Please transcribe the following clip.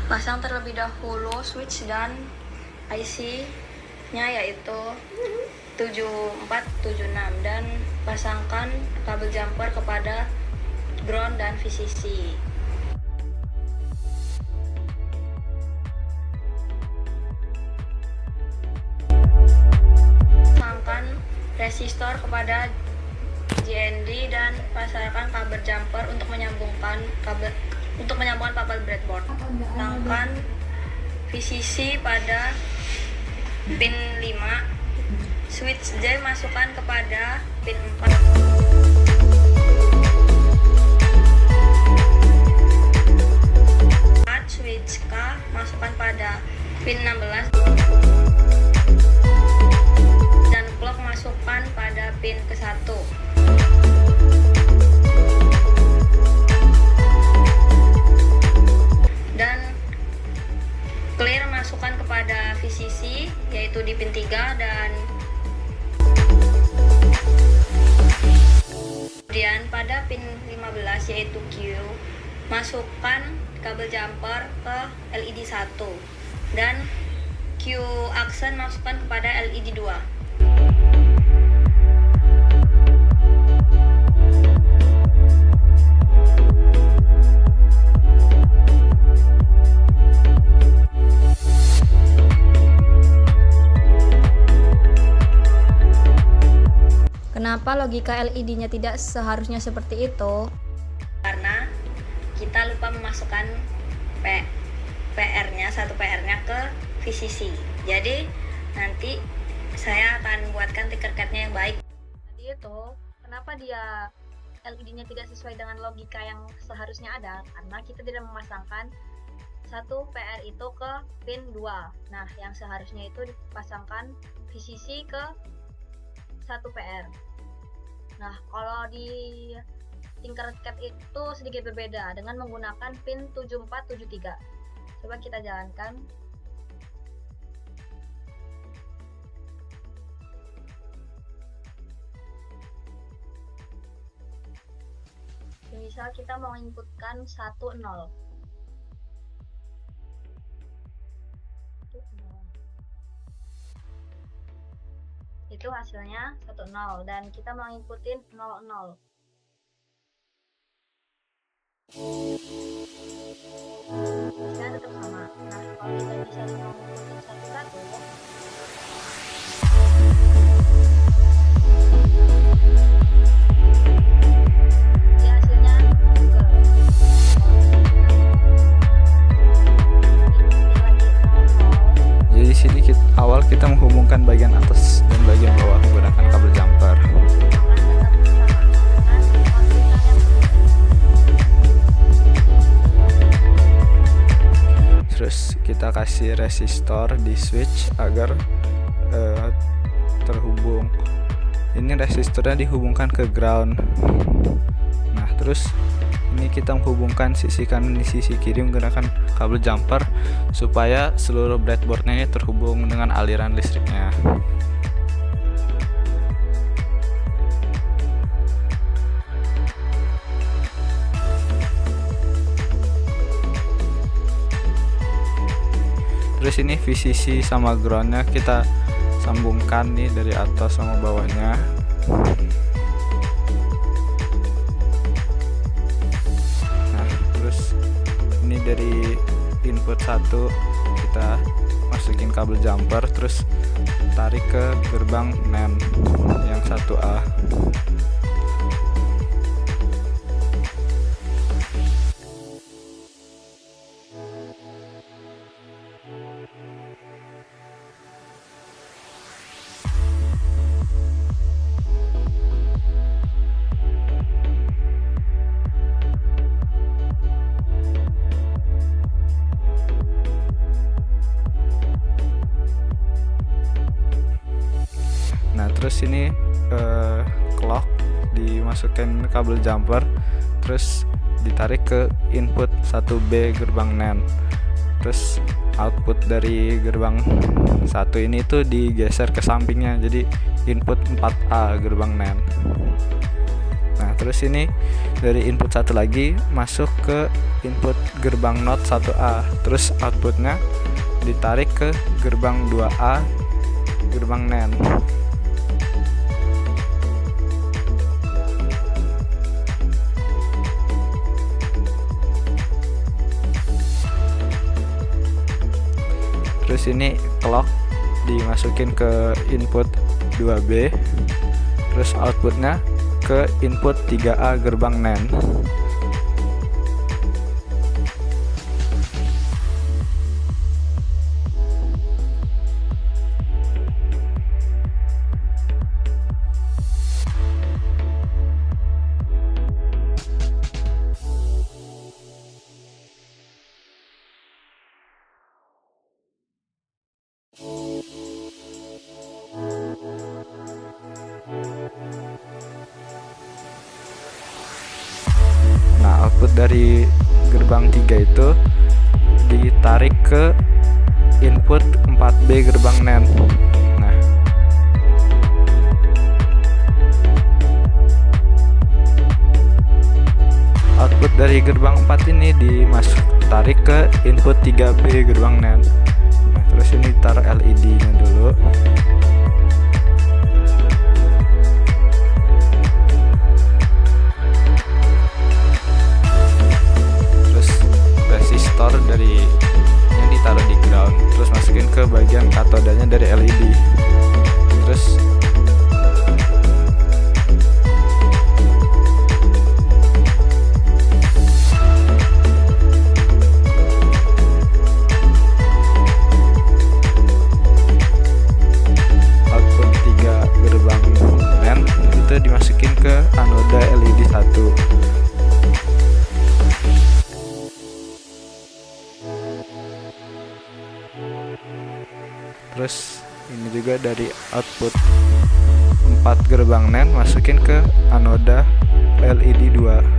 Pasang terlebih dahulu switch dan IC-nya yaitu 7476 dan pasangkan kabel jumper kepada ground dan VCC. Pasangkan resistor kepada GND dan pasangkan kabel jumper untuk menyambungkan kabel breadboard. Pasangkan VCC pada pin 5. Switch J masukkan kepada pin 4. Switch K masukkan pada pin 16 dan clock masukkan pada pin ke-1. Dan clear masukkan kepada VCC yaitu di pin 3 dan kemudian pada pin 15 yaitu Q masukkan kabel jumper ke LED 1 dan Q aksen masukkan kepada LED 2. Kenapa logika LED-nya tidak seharusnya seperti itu? Karena kita lupa memasukkan satu PR-nya ke VCC. Jadi nanti saya akan buatkan Tinkercad-nya yang baik. Tadi itu, kenapa dia LED-nya tidak sesuai dengan logika yang seharusnya ada? Karena kita tidak memasangkan satu PR itu ke pin 2. Nah, yang seharusnya itu dipasangkan VCC ke satu PR. Nah, kalau di Tinkercad itu sedikit berbeda dengan menggunakan pin 7473. Coba kita jalankan. Misal kita mau inputkan 10. Itu hasilnya 10 dan kita mau inputin 00. Hasilnya tetap sama. Nah, kalau kita bisa mau inputin 11, ya hasilnya juga. Jadi sini awal kita menghubungkan bagian atas dan bagian bawah menggunakan kabel jumper. Terus kita kasih resistor di switch agar terhubung. Ini resistornya dihubungkan ke ground. Nah, terus ini kita menghubungkan sisi kanan dan sisi kiri menggunakan kabel jumper supaya seluruh breadboardnya ini terhubung dengan aliran listriknya. Terus ini VCC sama groundnya kita sambungkan nih dari atas sama bawahnya. Nah, terus ini dari input 1 kita masukin kabel jumper, terus tarik ke gerbang NAND yang 1A. Nah, terus ini clock dimasukkan kabel jumper, terus ditarik ke input 1B gerbang NAND. Terus output dari gerbang 1 ini tuh digeser ke sampingnya, jadi input 4A gerbang NAND. Nah, terus ini dari input satu lagi masuk ke input gerbang NOT 1A, terus outputnya ditarik ke gerbang 2A gerbang NAND. Terus ini clock dimasukin ke input 2B, terus outputnya ke input 3A gerbang NAND. Nah, output dari gerbang 3 itu ditarik ke input 4B gerbang NAND. Nah, output dari gerbang 4 ini tarik ke input 3B gerbang NAND. Nah, terus ini taruh LED-nya dulu. Resistor dari yang ditaruh di ground, terus masukin ke bagian katodanya dari LED. Terus output 3 gerbang NAND itu dimasukin ke anoda LED 1. Terus ini juga dari output 4 gerbang NAND masukin ke anoda LED 2.